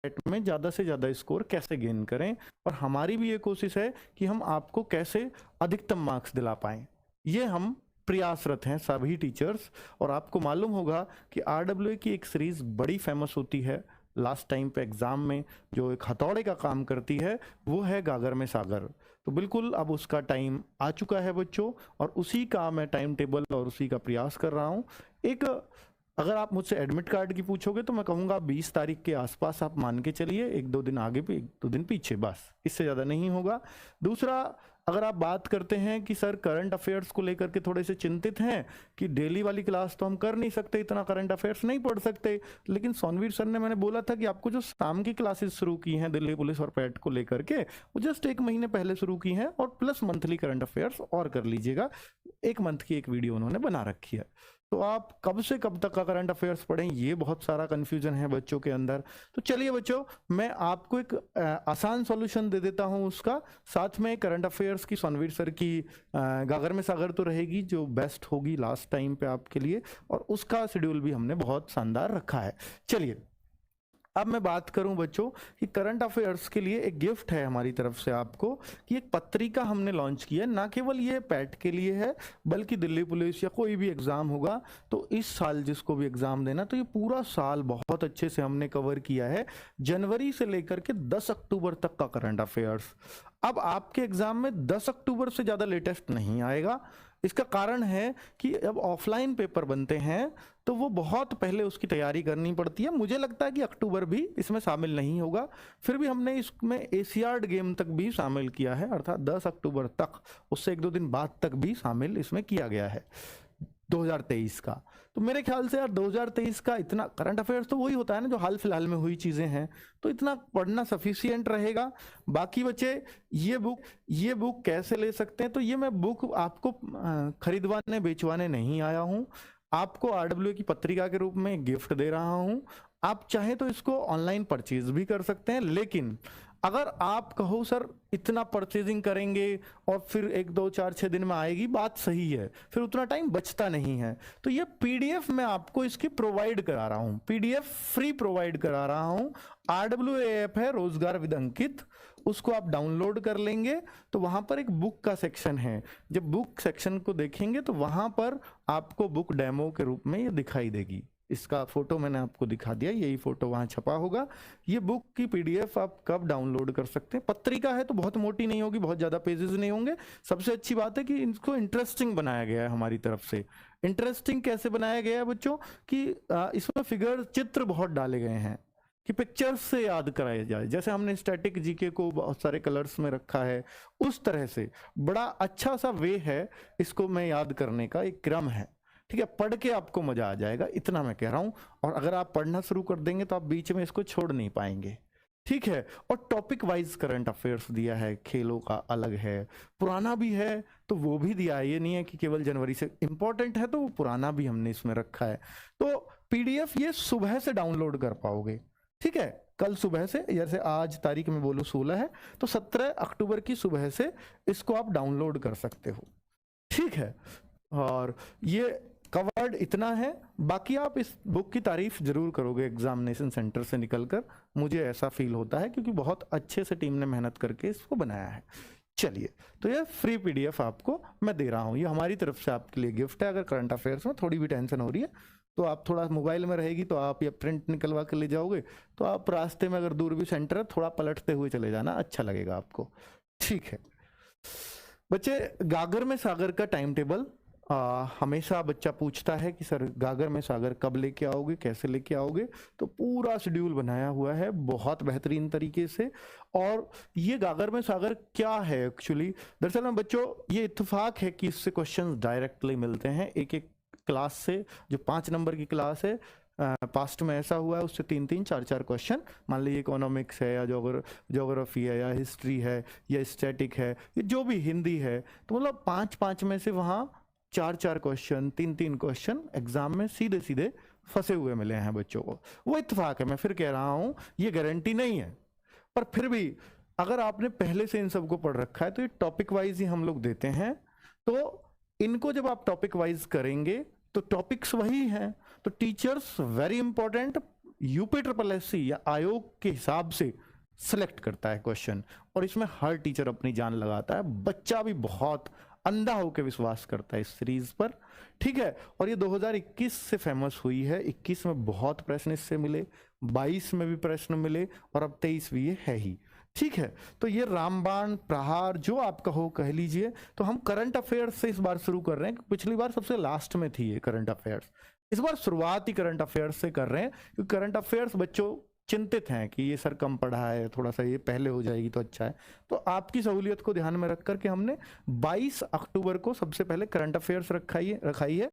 में ज़्यादा से ज़्यादा स्कोर कैसे गेन करें, और हमारी भी ये कोशिश है कि हम आपको कैसे अधिकतम मार्क्स दिला पाएं। ये हम प्रयासरत हैं सभी टीचर्स। और आपको मालूम होगा कि RWA की एक सीरीज बड़ी फेमस होती है लास्ट टाइम पे एग्जाम में, जो एक हथौड़े का काम करती है, वो है गागर में सागर। तो बिल्कुल अब उसका टाइम आ चुका है बच्चों, और उसी का मैं टाइम टेबल और उसी का प्रयास कर रहा हूँ। एक अगर आप मुझसे एडमिट कार्ड की पूछोगे तो मैं कहूँगा 20 तारीख के आसपास आप मान के चलिए, 1-2 दिन आगे भी 1-2 दिन पीछे, बस इससे ज़्यादा नहीं होगा। दूसरा, अगर आप बात करते हैं कि सर करंट अफेयर्स को लेकर के थोड़े से चिंतित हैं कि डेली वाली क्लास तो हम कर नहीं सकते, इतना करंट अफेयर्स नहीं पढ़ सकते, लेकिन सोनवीर सर ने मैंने बोला था कि आपको जो शाम की क्लासेस शुरू की हैं दिल्ली पुलिस और पैट को लेकर के, वो जस्ट 1 महीने पहले शुरू की हैं, और प्लस मंथली करंट अफेयर्स और कर लीजिएगा। 1 मंथ की एक वीडियो उन्होंने बना रखी है। तो आप कब से कब तक का करंट अफेयर्स पढ़ें, ये बहुत सारा कंफ्यूजन है बच्चों के अंदर। तो चलिए बच्चों, मैं आपको एक आसान सॉल्यूशन दे देता हूं उसका। साथ में करंट अफेयर्स की सोनवीर सर की गागर में सागर तो रहेगी, जो बेस्ट होगी लास्ट टाइम पे आपके लिए, और उसका शेड्यूल भी हमने बहुत शानदार रखा है। चलिए अब मैं बात करूं बच्चों कि करंट अफेयर्स के लिए एक गिफ्ट है हमारी तरफ से आपको, कि एक पत्रिका हमने लॉन्च की है। ना केवल ये पैट के लिए है, बल्कि दिल्ली पुलिस या कोई भी एग्जाम होगा तो इस साल जिसको भी एग्जाम देना, तो ये पूरा साल बहुत अच्छे से हमने कवर किया है, जनवरी से लेकर के 10 अक्टूबर तक का करंट अफेयर्स। अब आपके एग्जाम में 10 अक्टूबर से ज्यादा लेटेस्ट नहीं आएगा। इसका कारण है कि अब ऑफलाइन पेपर बनते हैं तो वो बहुत पहले उसकी तैयारी करनी पड़ती है। मुझे लगता है कि अक्टूबर भी इसमें शामिल नहीं होगा, फिर भी हमने इसमें एशियाड गेम तक भी शामिल किया है, अर्थात 10 अक्टूबर तक, उससे 1-2 दिन बाद तक भी शामिल इसमें किया गया है 2023 का। तो मेरे ख्याल से यार 2023 का इतना करंट अफेयर्स तो वही होता है ना जो हाल फिलहाल में हुई चीजें हैं, तो इतना पढ़ना सफिशियंट रहेगा। बाकी बच्चे ये बुक कैसे ले सकते हैं, तो ये मैं बुक आपको खरीदवाने बेचवाने नहीं आया हूं, आपको RWA की पत्रिका के रूप में गिफ्ट दे रहा हूं। आप चाहे तो इसको ऑनलाइन परचेज भी कर सकते हैं, लेकिन अगर आप कहो सर इतना परचेजिंग करेंगे और फिर 1-2-4-6 दिन में आएगी, बात सही है, फिर उतना टाइम बचता नहीं है। तो ये PDF मैं आपको इसकी प्रोवाइड करा रहा हूं, PDF फ्री प्रोवाइड करा रहा हूं। RWA ऐप है रोजगार विद अंकित, उसको आप डाउनलोड कर लेंगे तो वहां पर एक बुक का सेक्शन है। जब बुक सेक्शन को देखेंगे तो वहां पर आपको बुक डेमो के रूप में ये दिखाई देगी। इसका फोटो मैंने आपको दिखा दिया, यही फोटो वहां छपा होगा। ये बुक की PDF आप कब डाउनलोड कर सकते हैं। पत्रिका है तो बहुत मोटी नहीं होगी, बहुत ज्यादा पेजेस नहीं होंगे। सबसे अच्छी बात है कि इनको इंटरेस्टिंग बनाया गया है हमारी तरफ से। इंटरेस्टिंग कैसे बनाया गया है बच्चों, कि इसमें फिगर चित्र बहुत डाले गए हैं कि पिक्चर्स से याद कराया जाए। जैसे हमने स्टैटिक जीके को बहुत सारे कलर्स में रखा है, उस तरह से बड़ा अच्छा सा वे है इसको मैं याद करने का, एक क्रम है। ठीक है, पढ़ के आपको मजा आ जाएगा, इतना मैं कह रहा हूं। और अगर आप पढ़ना शुरू कर देंगे तो आप बीच में इसको छोड़ नहीं पाएंगे। ठीक है, और टॉपिक वाइज करंट अफेयर्स दिया है, खेलों का अलग है, पुराना भी है तो वो भी दिया है। ये नहीं है कि केवल जनवरी से इंपॉर्टेंट है तो वो पुराना भी हमने इसमें रखा है। तो PDF ये सुबह से डाउनलोड कर पाओगे। ठीक है, कल सुबह से, जैसे आज तारीख में बोलो 16 है, तो 17 अक्टूबर की सुबह से इसको आप डाउनलोड कर सकते हो। ठीक है, और ये कवर्ड इतना है। बाकी आप इस बुक की तारीफ जरूर करोगे एग्जामिनेशन सेंटर से निकलकर, मुझे ऐसा फील होता है, क्योंकि बहुत अच्छे से टीम ने मेहनत करके इसको बनाया है। चलिए, तो ये फ्री PDF आपको मैं दे रहा हूं, ये हमारी तरफ से आपके लिए गिफ्ट है। अगर करंट अफेयर्स में थोड़ी भी टेंशन हो रही है तो आप थोड़ा मोबाइल में रहेगी तो आप ये प्रिंट निकलवा कर ले जाओगे, तो आप रास्ते में अगर दूर भी सेंटर है थोड़ा पलटते हुए चले जाना, अच्छा लगेगा आपको। ठीक है बच्चे, गागर में सागर का टाइम टेबल हमेशा बच्चा पूछता है कि सर गागर में सागर कब लेके आओगे, कैसे लेके आओगे, तो पूरा शेड्यूल बनाया हुआ है बहुत बेहतरीन तरीके से। और ये गागर में सागर क्या है एक्चुअली, दरअसल में बच्चों ये इत्तेफाक है कि इससे क्वेश्चंस डायरेक्टली मिलते हैं एक एक क्लास से। जो 5 नंबर की क्लास है, पास्ट में ऐसा हुआ है, उससे 3-3, 4-4 क्वेश्चन, मान लीजिए इकोनॉमिक्स है या ज्योग्राफी है या हिस्ट्री है या स्टैटिक है, ये जो भी हिंदी है, तो मतलब 5-5 में से वहाँ 4-4 क्वेश्चन, 3-3 क्वेश्चन एग्जाम में सीधे सीधे फंसे हुए मिले हैं बच्चों को। वो इत्तेफाक है, मैं फिर कह रहा हूं, ये गारंटी नहीं है, पर फिर भी अगर आपने पहले से इन सबको पढ़ रखा है तो ये टॉपिक वाइज ही हम लोग देते हैं। तो इनको जब आप टॉपिक वाइज करेंगे तो टॉपिक्स वही हैं, तो teachers very important, UP triple SC या आयोग के हिसाब से सिलेक्ट करता है क्वेश्चन, और इसमें हर टीचर अपनी जान लगाता है, बच्चा भी बहुत अंधा होकर विश्वास करता है इस सीरीज पर, ठीक है। और ये 2021 से फेमस हुई है, 21 में बहुत प्रश्न इससे मिले, 22 में भी प्रश्न मिले, और अब 23 भी ये है ही, ठीक है। तो ये रामबाण प्रहार जो आप कहो कह लीजिए। तो हम करंट अफेयर्स से इस बार शुरू कर रहे हैं, पिछली बार सबसे लास्ट में थी ये करंट अफेयर्स, इस बार शुरुआत ही करंट अफेयर्स से कर रहे हैं, क्योंकि करंट अफेयर्स बच्चों चिंतित हैं कि ये सर कम पढ़ा है, थोड़ा सा ये पहले हो जाएगी तो अच्छा है। तो आपकी सहूलियत को ध्यान में रख करके हमने 22 अक्टूबर को सबसे पहले करंट अफेयर्स रखाई है